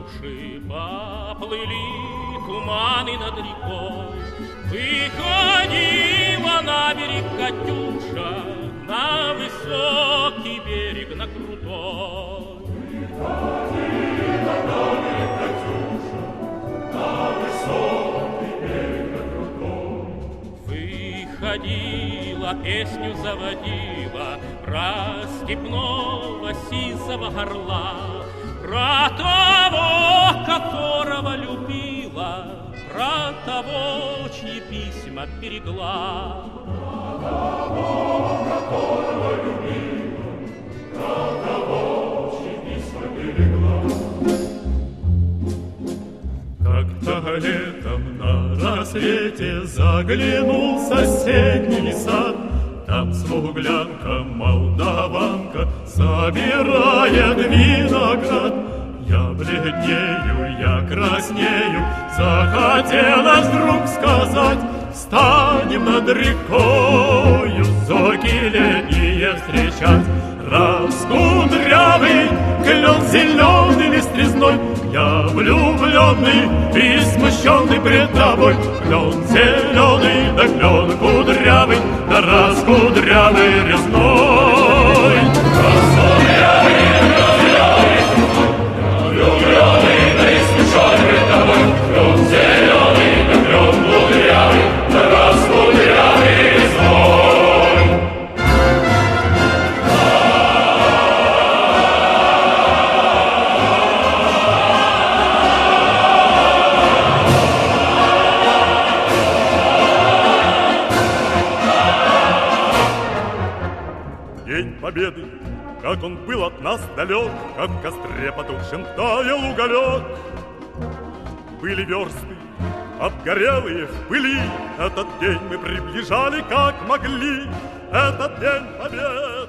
Катюши поплыли туманы над рекой. Выходила на берег Катюша, на высокий берег, на крутой. Выходила на берег Катюша, на высокий берег, на крутой. Выходила, песню заводила про степного сизого орла, про того, которого любила, про того, чьи письма берегла. Про того, которого любила, про того, чьи письма берегла. Как-то летом на рассвете заглянул в соседний сад. Там смуглянка, молдаванка собирает виноград. Я бледнею, я краснею, захотелось вдруг сказать: встанем над рекою, зорьки летние встречать. Раскудрявый клен зеленый листвизной, я влюбленный и смущенный пред тобой. Клен зеленый, да клен кудрявый, да раскудрявый резной. Раскудрявый, зеленый, влюбленный, да и смущенный пред тобой. Клен зеленый, да клен кудрявый, да раскудрявый резной. День Победы, как он был от нас далек, как в костре потухшем таял уголек. Были версты, обгорелые в пыли, этот день мы приближали как могли, этот День Победы.